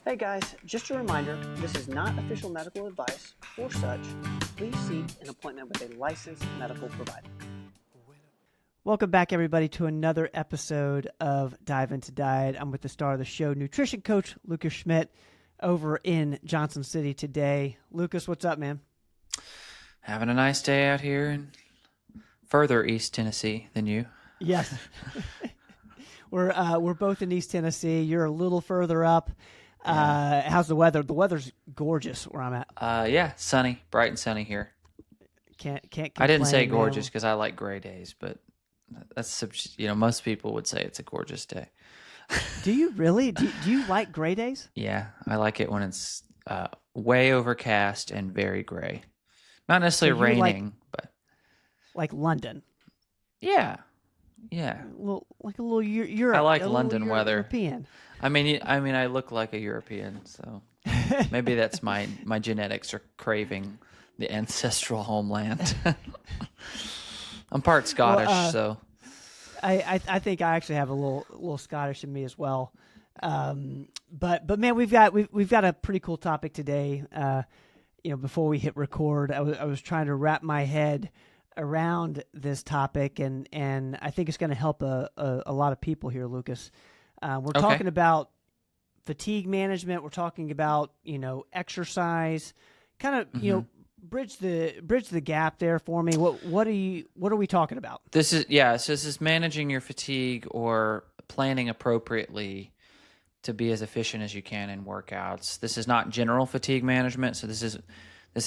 Hey guys, just a reminder, this is not official medical advice. For such, please seek an appointment with a licensed medical provider. Welcome back, everybody, to another episode of Dive Into Diet. I'm with the star of the show, nutrition coach Lucas Schmidt, over in Johnson City today. Lucas, what's up, man? Having a nice day out here in further East Tennessee than you. Yes. We're both in East Tennessee. You're a little further up. How's the weather? The weather's gorgeous where I'm at. Yeah, sunny, bright and sunny here. Can't complain, I didn't say man. gorgeous because I like gray days, but that's, most people would say it's a gorgeous day. Do you really? Do you like gray days? Yeah, I like it when it's way overcast and very gray. Not necessarily So you raining, but like London. yeah. A little Europe. I like a little London weather. European. I mean, I look like a European, so maybe that's my genetics are craving the ancestral homeland. I'm part Scottish, so I think I actually have a little Scottish in me as well. But man, we've got a pretty cool topic today. Before we hit record, I was trying to wrap my head around this topic, and I think it's going to help a lot of people here, Lucas. We're talking about fatigue management. We're talking about exercise, kind of bridge the gap there for me. What are we talking about? This is managing your fatigue or planning appropriately to be as efficient as you can in workouts. This is not general fatigue management, so this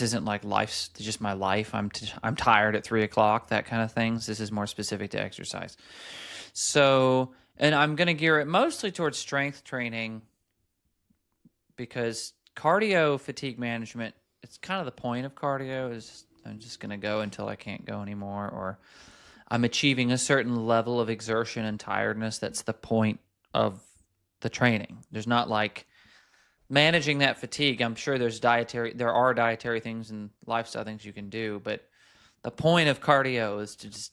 isn't like life's just my life. I'm tired at 3:00, that kind of things. This is more specific to exercise. So, and I'm going to gear it mostly towards strength training because cardio fatigue management, it's kind of the point of cardio is I'm just going to go until I can't go anymore, or I'm achieving a certain level of exertion and tiredness. That's the point of the training. There's not like managing that fatigue. I'm sure there are dietary things and lifestyle things you can do, but the point of cardio is to just,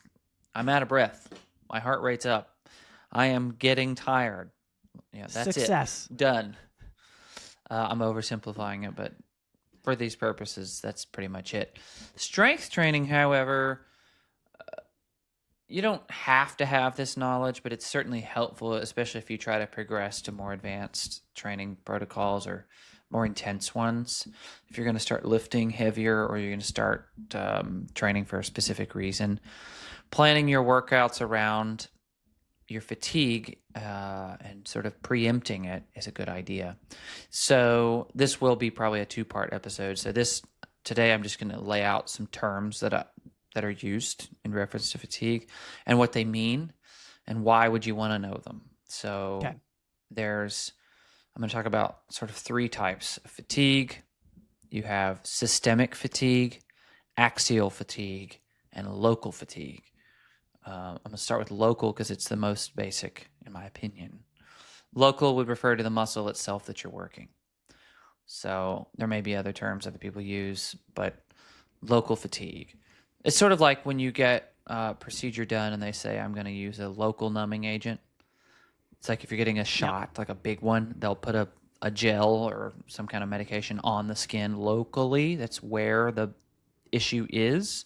I'm out of breath. My heart rate's up. I am getting tired. Yeah, that's Success. it. Done. I'm oversimplifying it, but for these purposes, that's pretty much it. Strength training, however, you don't have to have this knowledge, but it's certainly helpful, especially if you try to progress to more advanced training protocols or more intense ones. If you're going to start lifting heavier or you're going to start training for a specific reason, planning your workouts around your fatigue and sort of preempting it is a good idea. So this will be probably a 2-part episode. So today I'm just going to lay out some terms that are used in reference to fatigue and what they mean and why would you want to know them. So I'm going to talk about sort of 3 types of fatigue. You have systemic fatigue, axial fatigue, and local fatigue. I'm going to start with local because it's the most basic, in my opinion. Local would refer to the muscle itself that you're working. So there may be other terms other people use, but local fatigue. It's sort of like when you get a procedure done and they say, I'm going to use a local numbing agent. It's like if you're getting a shot, like a big one, they'll put a gel or some kind of medication on the skin locally. That's where the issue is.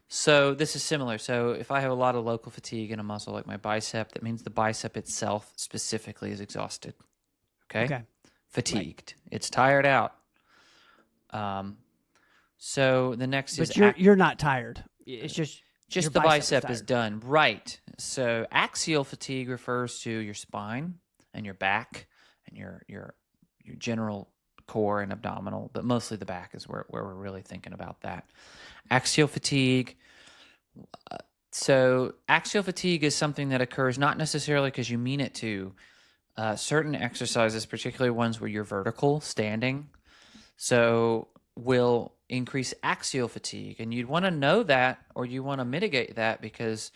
So this is similar. So if I have a lot of local fatigue in a muscle like my bicep, that means the bicep itself specifically is exhausted. Okay. Fatigued. Right. It's tired out. So the next is... But you're not tired. It's just the bicep is done. Right. So axial fatigue refers to your spine and your back and your general core and abdominal, but mostly the back is where we're really thinking about that. Axial fatigue. So axial fatigue is something that occurs not necessarily because you mean it to. Certain exercises, particularly ones where you're vertical, standing, so will increase axial fatigue. And you'd want to know that, or you want to mitigate that, because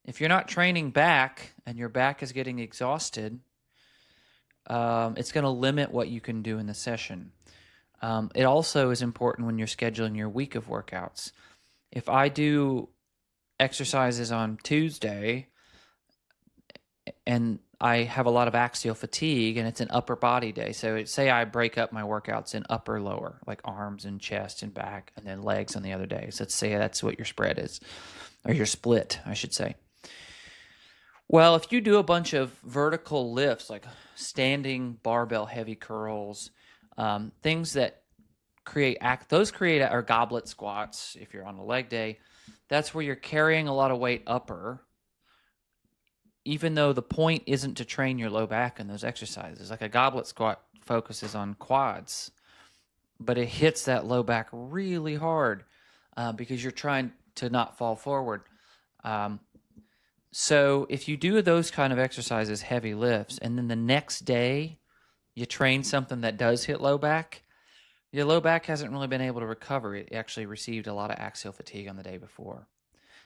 if you're not training back and your back is getting exhausted, it's going to limit what you can do in the session. It also is important when you're scheduling your week of workouts. If I do exercises on Tuesday and I have a lot of axial fatigue, and it's an upper body day. So say I break up my workouts in upper, lower, like arms and chest and back, and then legs on the other days. Let's say that's what your spread is, or your split, I should say. Well, if you do a bunch of vertical lifts, like standing barbell heavy curls, things that create or goblet squats, if you're on a leg day, that's where you're carrying a lot of weight upper, even though the point isn't to train your low back in those exercises. Like a goblet squat focuses on quads, but it hits that low back really hard because you're trying to not fall forward. So if you do those kind of exercises, heavy lifts, and then the next day you train something that does hit low back, your low back hasn't really been able to recover. It actually received a lot of axial fatigue on the day before.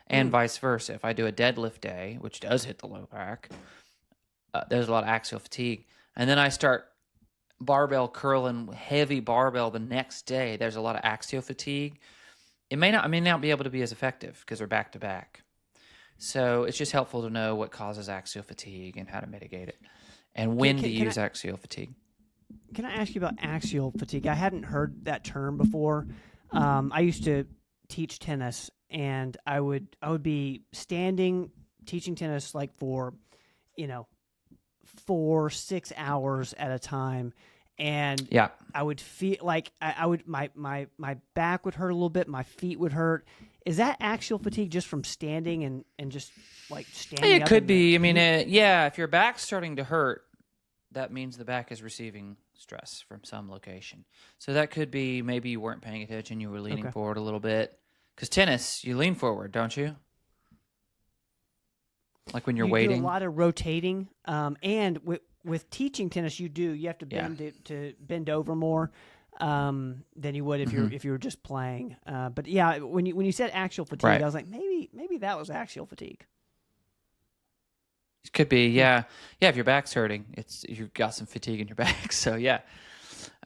And vice versa. If I do a deadlift day, which does hit the low back, there's a lot of axial fatigue. And then I start barbell curling, heavy barbell the next day, there's a lot of axial fatigue. I may not be able to be as effective because they're back to back. So it's just helpful to know what causes axial fatigue and how to mitigate it, and when to use axial fatigue. Can I ask you about axial fatigue? I hadn't heard that term before. I used to teach tennis, and I would be standing teaching tennis like for 4-6 hours at a time, and I would feel like I would my back would hurt a little bit, my feet would hurt. Is that axial fatigue just from standing and just like standing? It could be. I mean, if your back's starting to hurt, that means the back is receiving stress from some location. So that could be maybe you weren't paying attention, you were leaning forward a little bit. Because tennis, you lean forward, don't you? Like when you're waiting. You do a lot of rotating, and with teaching tennis, you have to bend to bend over more than you would if you were just playing. But yeah, when you said axial fatigue, I was like, maybe that was axial fatigue. It could be, yeah. If your back's hurting, you've got some fatigue in your back. So yeah,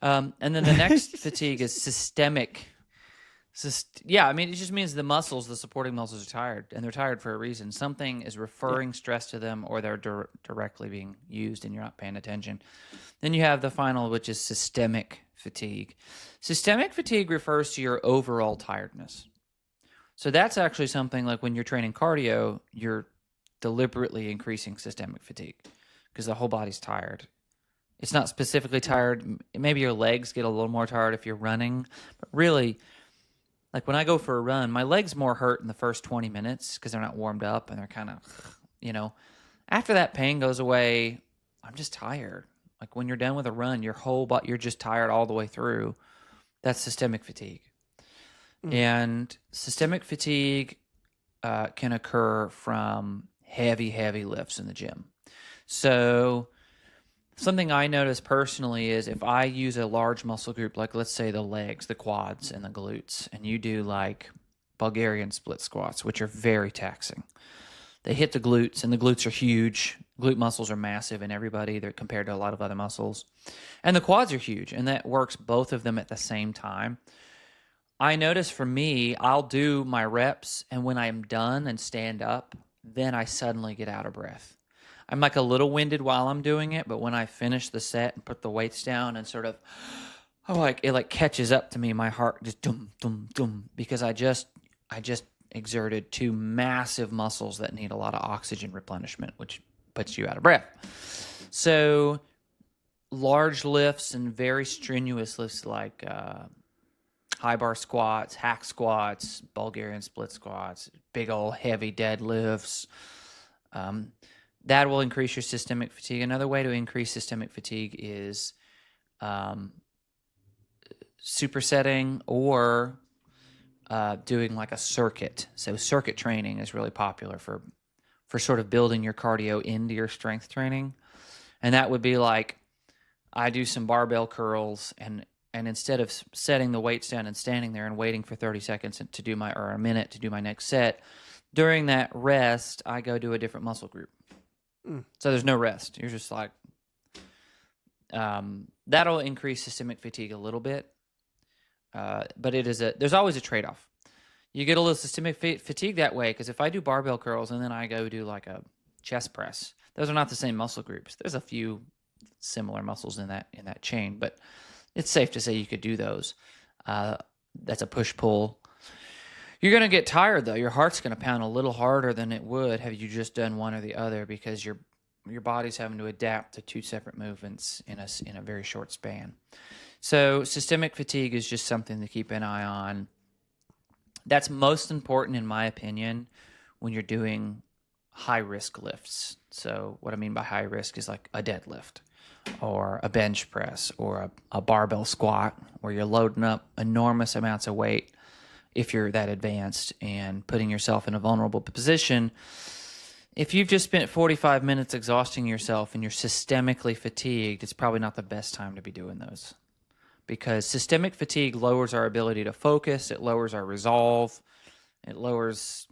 and then the next fatigue is systemic. It just means the supporting muscles are tired, and they're tired for a reason. Something is referring stress to them, or they're directly being used, and you're not paying attention. Then you have the final, which is systemic fatigue. Systemic fatigue refers to your overall tiredness. So that's actually something like when you're training cardio, you're deliberately increasing systemic fatigue because the whole body's tired. It's not specifically tired. Maybe your legs get a little more tired if you're running, but really, like when I go for a run, my legs more hurt in the first 20 minutes because they're not warmed up and they're kind of, after that pain goes away, I'm just tired. Like when you're done with a run, your whole body, you're just tired all the way through. That's systemic fatigue. And systemic fatigue can occur from heavy lifts in the gym. So something I notice personally is if I use a large muscle group, like let's say the legs, the quads, and the glutes, and you do like Bulgarian split squats, which are very taxing. They hit the glutes, and the glutes are huge. Glute muscles are massive in everybody. They're compared to a lot of other muscles. And the quads are huge, and that works both of them at the same time. I notice for me, I'll do my reps, and when I'm done and stand up, then I suddenly get out of breath. I'm like a little winded while I'm doing it, but when I finish the set and put the weights down and sort of, it catches up to me. My heart just dum dum dum because I just exerted two massive muscles that need a lot of oxygen replenishment, which puts you out of breath. So large lifts and very strenuous lifts like high bar squats, hack squats, Bulgarian split squats, big old heavy deadlifts. That will increase your systemic fatigue. Another way to increase systemic fatigue is supersetting or doing like a circuit. So circuit training is really popular for sort of building your cardio into your strength training. And that would be like I do some barbell curls and instead of setting the weights down and standing there and waiting for 30 seconds or a minute to do my next set, during that rest, I go do a different muscle group. So there's no rest. You're just like, that'll increase systemic fatigue a little bit. But there's always a trade-off. You get a little systemic fatigue that way because if I do barbell curls and then I go do like a chest press, Those are not the same muscle groups. There's a few similar muscles in that chain, but it's safe to say you could do those. That's a push-pull. You're going to get tired, though. Your heart's going to pound a little harder than it would have you just done one or the other, because your body's having to adapt to two separate movements in a very short span. So systemic fatigue is just something to keep an eye on. That's most important, in my opinion, when you're doing high-risk lifts. So what I mean by high risk is like a deadlift or a bench press or a barbell squat, where you're loading up enormous amounts of weight if you're that advanced and putting yourself in a vulnerable position. If you've just spent 45 minutes exhausting yourself and you're systemically fatigued, it's probably not the best time to be doing those, because systemic fatigue lowers our ability to focus. It lowers our resolve. It lowers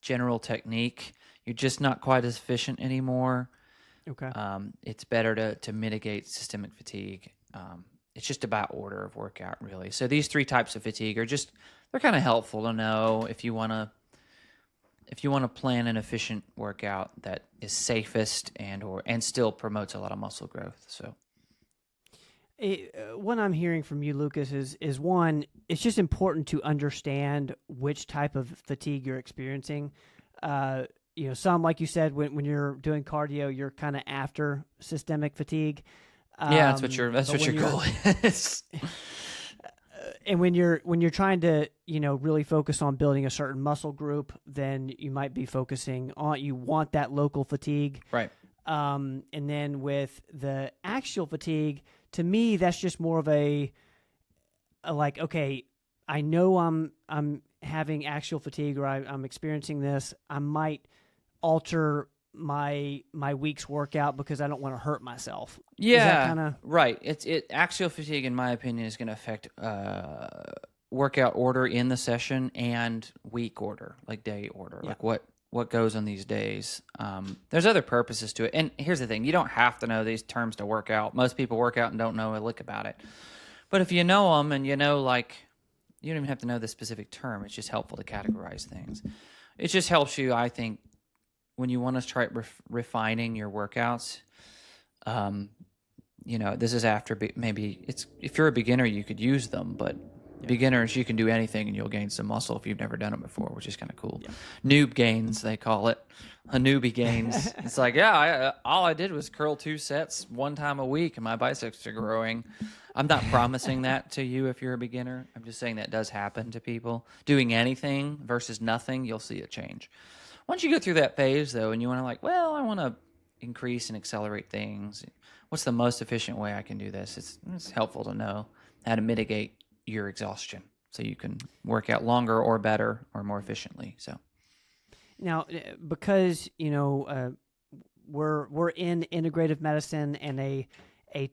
general technique. You're just not quite as efficient anymore. Okay. It's better to mitigate systemic fatigue. It's just about order of workout, really. So these three types of fatigue are they're kind of helpful to know if you want to plan an efficient workout that is safest and still promotes a lot of muscle growth. So what I'm hearing from you, Lucas, is one, it's just important to understand which type of fatigue you're experiencing. Some, like you said, when you're doing cardio, you're kind of after systemic fatigue. Yeah, that's what your goal is. And when you're trying to, really focus on building a certain muscle group, then you might be focusing on, you want that local fatigue. Right. And then with the axial fatigue, to me, that's just more of a like, okay, I know I'm having axial fatigue, or I'm experiencing this. I might alter my week's workout because I don't want to hurt myself. Yeah, right. Axial fatigue, in my opinion, is going to affect workout order in the session and week order, like day order, like what goes on these days. There's other purposes to it. And here's the thing. You don't have to know these terms to work out. Most people work out and don't know a lick about it. But if you know them, and you don't even have to know the specific term. It's just helpful to categorize things. It just helps you, I think, when you want to try refining your workouts. This is after if you're a beginner, you could use them, but beginners, you can do anything and you'll gain some muscle if you've never done it before, which is kind of cool. Yeah. Noob gains, they call it. A newbie gains. It's like, all I did was curl 2 sets 1 time a week and my biceps are growing. I'm not promising that to you if you're a beginner. I'm just saying that does happen to people. Doing anything versus nothing, you'll see a change. Once you go through that phase, though, and you want to I want to increase and accelerate things, what's the most efficient way I can do this? It's helpful to know how to mitigate your exhaustion so you can work out longer or better or more efficiently. So now, because we're in integrative medicine, and a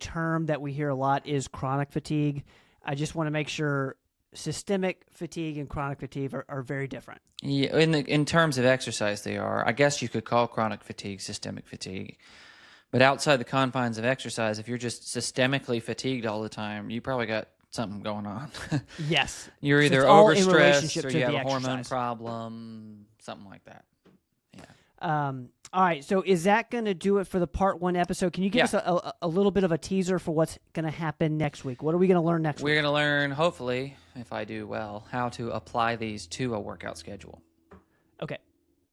term that we hear a lot is chronic fatigue. I just want to make sure systemic fatigue and chronic fatigue are very different. Yeah, in terms of exercise, they are. I guess you could call chronic fatigue systemic fatigue. But outside the confines of exercise, if you're just systemically fatigued all the time, you probably got something going on. Yes. You're either overstressed or you have a hormone problem, something like that. Yeah. All right, so is that going to do it for the part 1 episode? Can you give us a little bit of a teaser for what's going to happen next week? What are we going to learn next week? We're going to learn, hopefully, if I do well, how to apply these to a workout schedule. Okay.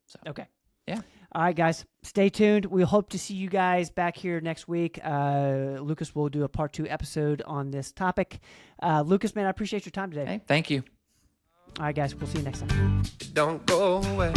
So, okay. Yeah. All right, guys, stay tuned. We hope to see you guys back here next week. Lucas will do a part 2 episode on this topic. Lucas, man, I appreciate your time today. Hey, thank you. All right, guys, we'll see you next time. Don't go away.